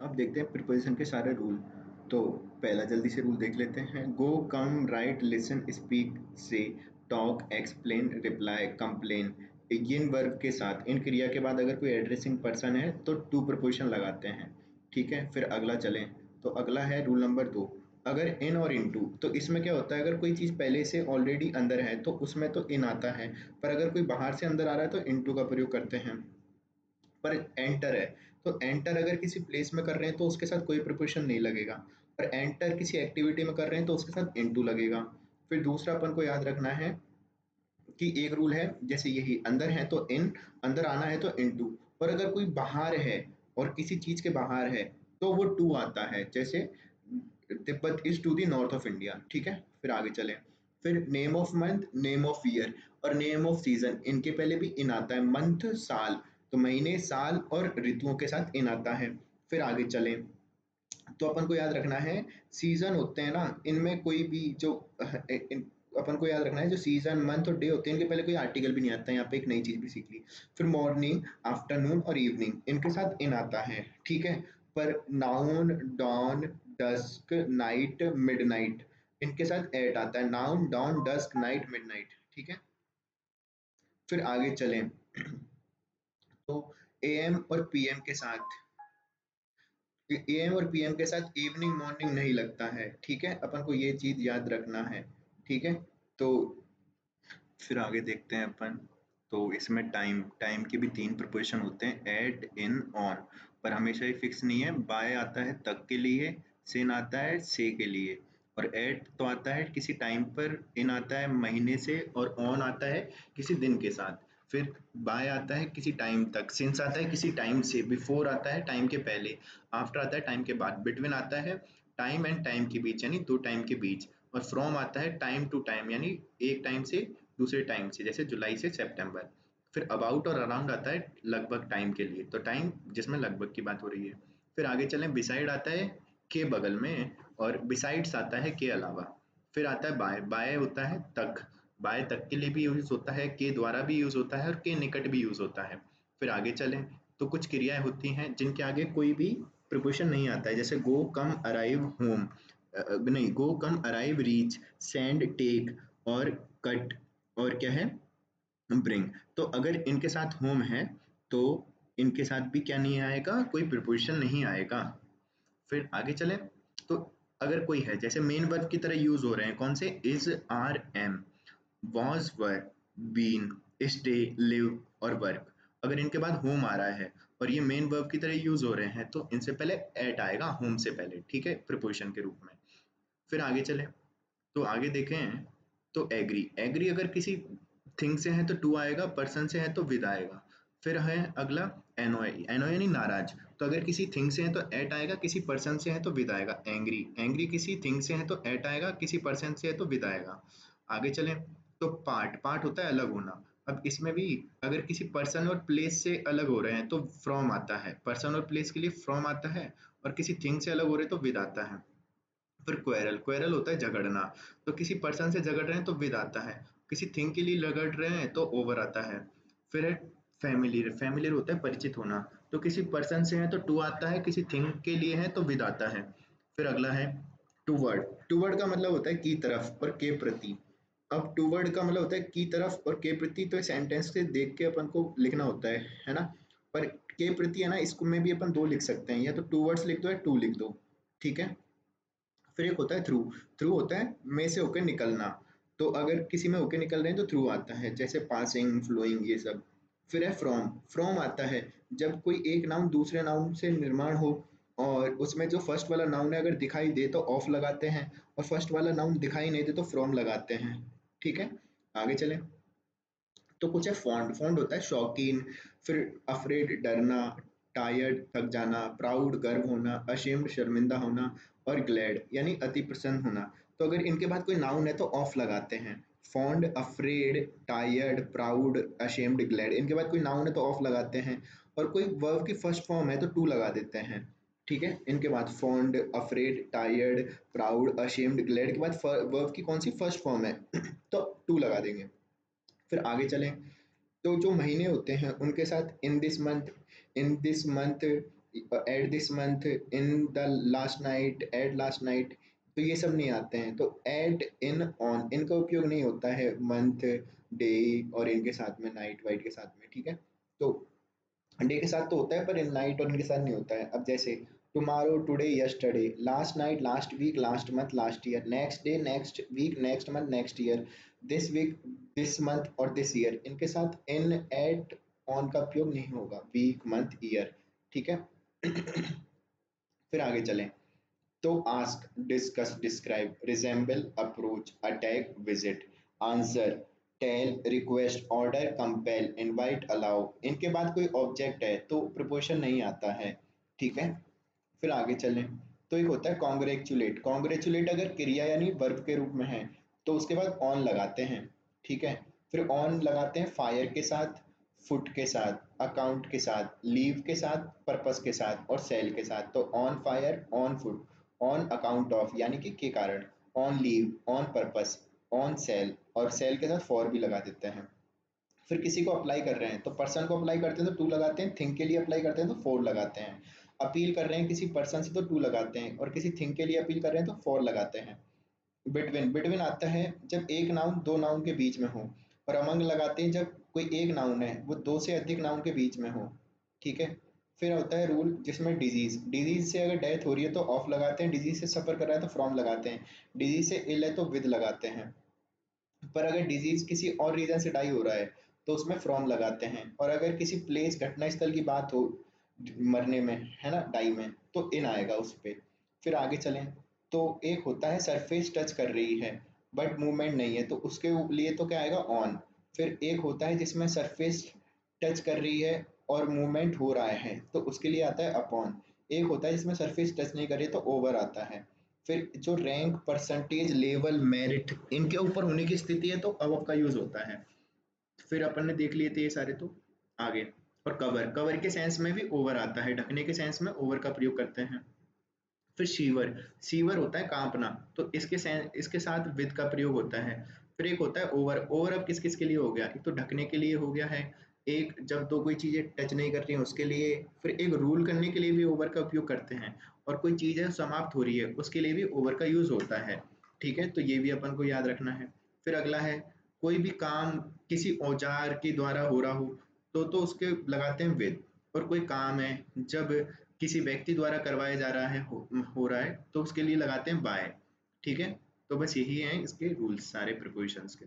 अब देखते हैं प्रिपोजिशन के सारे रूल। तो पहला जल्दी से रूल देख लेते हैं। गो, कम, राइट, लिसन, स्पीक, से, टॉक, एक्सप्लेन, रिप्लाई, कंप्लेन। इन वर्ब के साथ, इन क्रिया के बाद अगर कोई एड्रेसिंग पर्सन है तो टू प्रिपोजिशन लगाते हैं। ठीक है, फिर अगला चलें। तो अगला है रूल नंबर 2। अगर इन और इनटू, तो इसमें क्या होता है, अगर कोई चीज़ पहले से ऑलरेडी अंदर है तो उसमें तो इन आता है, पर अगर कोई बाहर से अंदर आ रहा है तो इनटू का प्रयोग करते हैं। पर एंटर है, तो एंटर अगर किसी प्लेस में कर रहे हैं तो उसके साथ कोई प्रिपोजिशन नहीं लगेगा। पर एंटर किसी एक्टिविटी में कर रहे हैं तो उसके साथ इनटू लगेगा। फिर दूसरा अपन को याद रखना है कि एक रूल है, जैसे यही अंदर है तो इन, अंदर आना है तो इनटू। और अगर कोई बाहर है और किसी चीज के बाहर है तो वो टू आता है, जैसे Tibet is to the north of India. ठीक है, फिर आगे चलें। फिर name of month, name of year और नेम ऑफ सीजन, इनके पहले भी इन आता है। मंथ साल, तो महीने साल और ऋतुओं के साथ इन आता है। फिर आगे चलें। तो अपन को याद रखना है, सीजन होते हैं ना, इनमें कोई भी जो अपन को याद रखना है, जो सीजन, मंथ और डे होते हैं इनके पहले कोई आर्टिकल भी नहीं आता है। यहाँ पे एक नई चीज भी सीख ली। फिर मॉर्निंग, आफ्टरनून और इवनिंग, इनके साथ इन आता है। ठीक है, पर noon, dawn, dusk, night, midnight, इनके साथ एट आता है। Noon, dawn, dusk, night, midnight. ठीक है, फिर आगे चलें। तो एएम और पीएम के साथ, एएम और पीएम के साथ इवनिंग, मॉर्निंग नहीं लगता है। ठीक है, अपन को ये चीज याद रखना है। ठीक है, तो फिर आगे देखते हैं अपन। तो इसमें टाइम, टाइम के भी तीन प्रिपोजिशन होते हैं, एट, इन, ऑन। पर हमेशा ही फिक्स नहीं है। बाय आता है तक के लिए, सिन आता है से के लिए, और एट तो आता है किसी टाइम पर, इन आता है महीने से, और ऑन आता है किसी दिन के साथ। फिर बाय आता है किसी टाइम तक, सिंस आता है किसी टाइम से, बिफोर आता है टाइम के पहले, आफ्टर आता है टाइम के बाद, बिटवीन आता है टाइम एंड टाइम के बीच यानी दो टाइम के बीच, और फ्रॉम आता है टाइम टू टाइम यानी एक टाइम से दूसरे टाइम से, जैसे जुलाई से सितंबर। फिर अबाउट और अराउंड आता है लगभग टाइम के लिए, तो टाइम जिसमें लगभग की बात हो रही है। फिर आगे चलें। बिसाइड आता है के बगल में, और बिसाइड्स आता है के अलावा। फिर आता है बाय, बाय होता है तक, बाय तक के लिए भी यूज होता है, के द्वारा भी यूज होता है और के निकट भी यूज होता है। फिर आगे चलें। तो कुछ क्रियाएं होती हैं जिनके आगे कोई भी प्रिपोजिशन नहीं आता है, जैसे गो, कम, अराइव, होम, नहीं, गो, कम, अराइव, रीच, सेंड, टेक और कट, और क्या है, ब्रिंग। तो अगर इनके साथ होम है तो इनके साथ भी क्या नहीं आएगा, कोई प्रिपोजिशन नहीं आएगा। फिर आगे चले। तो अगर कोई है, जैसे मेन वर्ब की तरह यूज हो रहे हैं, कौन से, is, are, am, was, were, been, stay, live और वर्क। अगर इनके बाद होम आ रहा है और ये मेन वर्ब की तरह यूज हो रहे हैं तो इनसे पहले एट आएगा, होम से पहले। ठीक है, प्रिपोजिशन के रूप में। फिर आगे चले। तो आगे देखें। तो एग्री, एग्री अगर किसी थिंग से है तो टू आएगा, पर्सन से है तो विद आएगा। फिर है अगला एनोय, एनोय यानी नाराज, तो अगर किसी थिंग से है तो एट आएगा, किसी पर्सन से है तो विद आएगा। एंग्री, एंग्री किसी थिंग से है तो एट आएगा, किसी पर्सन से है तो विद आएगा। आगे चलें। तो पार्ट, पार्ट होता है अलग होना। अब इसमें भी अगर किसी पर्सन और प्लेस से अलग हो रहे हैं तो फ्रॉम आता है, पर्सन और प्लेस के लिए फ्रॉम आता है, और किसी थिंग से अलग हो रहे हैं तो विद आता है। फिर क्वेरल, क्वेरल होता है झगड़ना, तो किसी पर्सन से झगड़ रहे हैं तो विद आता है, किसी थिंग के लिए झगड़ रहे हैं तो ओवर आता है। फिर है फैमिलियर, फैमिलियर होता है परिचित होना, तो किसी पर्सन से है तो टू आता है, किसी थिंग के लिए है तो विद आता है। फिर अगला है टूवर्ड, टूवर्ड का मतलब होता है की तरफ और के प्रति। अब टूवर्ड का मतलब होता है की तरफ और के प्रति, तो सेंटेंस से देख के अपन को लिखना होता है ना। पर के प्रति है ना, इसको में भी अपन दो लिख सकते हैं, या तो टूवर्ड्स लिख दो या टू लिख दो। ठीक है, फिर एक होता है थ्रू, थ्रू होता है में से होकर निकलना, तो अगर किसी में होकर निकल रहे हैं तो थ्रू आता है, जैसे पासिंग, फ्लोइंग, ये सब। फिर है फ्रॉम, फ्रॉम आता है जब कोई एक नाउन दूसरे नाउन से निर्माण हो, और उसमें जो फर्स्ट वाला नाउन है अगर दिखाई दे तो ऑफ लगाते हैं, और फर्स्ट वाला नाउन दिखाई नहीं दे तो फ्रॉम लगाते हैं। ठीक है, आगे चलें। तो कुछ है फॉन्ड, फॉन्ड होता है शौकीन। फिर अफ्रेड, डरना, टायर्ड, थक जाना, प्राउड, गर्व होना, अशेम्ड, शर्मिंदा होना, और ग्लैड यानी अति प्रसन्न होना। तो अगर इनके बाद कोई नाउन है तो ऑफ लगाते हैं। Fond, afraid, tired, proud, ashamed, glad, इनके बाद कोई नाउन है तो ऑफ लगाते हैं, और कोई वर्ब की फर्स्ट फॉर्म है तो टू लगा देते हैं। ठीक है, इनके बाद fond, afraid, tired, proud, ashamed, glad के बाद वर्ब की कौन सी फर्स्ट फॉर्म है तो टू लगा देंगे। फिर आगे चलें। तो जो महीने होते हैं उनके साथ in this month, in this month, at this month, in the last night, at last night, तो ये सब नहीं आते हैं। तो एट, इन, ऑन, इनका उपयोग नहीं होता है मंथ, डे और इनके साथ में, नाइट वाइट के साथ में, ठीक है। तो डे के साथ तो होता है पर इन नाइट और इनके साथ नहीं होता है। अब जैसे tomorrow, today, yesterday, last night, last week, last month, last year, next day, next week, next month, next year, this week, this month और दिस ईयर, इनके साथ इन, एट, ऑन का उपयोग नहीं होगा, वीक, मंथ, ईयर, ठीक है। फिर आगे चलें। तो ask, discuss, describe, resemble, approach, attack, visit, answer, tell, request, order, compel, invite, allow, इनके बाद कोई ऑब्जेक्ट है तो प्रिपोजिशन नहीं आता है, ठीक है। फिर आगे चलें। तो एक होता है कॉन्ग्रेचुलेट। कॉन्ग्रेचुलेट अगर क्रिया यानी वर्ब के रूप में है तो उसके बाद ऑन लगाते हैं, ठीक है। फिर ऑन लगाते हैं फायर के साथ, फुट के साथ, अकाउंट के साथ, लीव के साथ, पर्पस के साथ और सेल के साथ। तो on fire, on foot, on account of यानी कि के कारण, on leave, on purpose, on sale और सेल के साथ फॉर भी लगा देते हैं। फिर किसी को अप्लाई कर रहे हैं तो पर्सन को अप्लाई करते हैं तो टू लगाते हैं, थिंग के लिए अप्लाई करते हैं तो फोर लगाते हैं। अपील कर रहे हैं किसी पर्सन से तो टू लगाते हैं और किसी थिंग के लिए अपील कर रहे हैं तो फोर लगाते हैं। बिटवीन, बिटवीन आता है जब एक नाउन दो नाउन के बीच में हो। और अमंग लगाते हैं जब कोई एक नाउन है वो दो से अधिक नाउन के बीच में हो, ठीक है। फिर होता है रूल जिसमें डिजीज, डिजीज से अगर डेथ हो रही है तो ऑफ लगाते हैं, डिजीज से सफर कर रहा है तो फ्रॉम लगाते हैं, डिजीज से इल है तो विद लगाते हैं। पर अगर डिजीज किसी और रीजन से डाई हो रहा है तो उसमें फ्रॉम लगाते हैं। और अगर किसी प्लेस घटना स्थल की बात हो मरने में, है ना, डाई में, तो इन आएगा उस पे। फिर आगे चलें। तो एक होता है सरफेस टच कर रही है बट मूवमेंट नहीं है तो उसके लिए तो क्या आएगा, ऑन। फिर एक होता है जिसमें सरफेस टच कर रही है और मूवमेंट हो रहा है तो उसके लिए आता है अपॉन। एक होता है जिसमें सरफेस टच नहीं कर रही तो ओवर आता है। फिर जो रैंक, परसेंटेज, लेवल, मेरिट, इनके ऊपर होने की स्थिति है तो अब का यूज होता है। फिर अपन ने देख लिए थे ये सारे। तो आगे, और कवर, कवर के सेंस में भी ओवर आता है, ढकने के सेंस में ओवर का प्रयोग करते हैं। फिर शीवर, शीवर होता है कांपना तो इसके साथ विद का प्रयोग होता है। फिर एक होता है ओवर, ओवर अब किस किस के लिए हो गया, एक तो ढकने के लिए हो गया है, एक जब दो कोई चीजें टच नहीं कर रही हैं उसके लिए, फिर एक रूल करने के लिए भी ओवर का उपयोग करते हैं, और कोई चीज है समाप्त हो रही है उसके लिए भी ओवर का यूज होता है, ठीक है। तो ये भी अपन को याद रखना है। फिर अगला है कोई भी काम किसी औजार के द्वारा हो रहा हो तो उसके लगाते हैं विद। और कोई काम है जब किसी व्यक्ति द्वारा करवाया जा रहा है, हो रहा है तो उसके लिए लगाते हैं बाय, ठीक है। तो बस यही है इसके रूल्स सारे प्रिपोजिशंस के।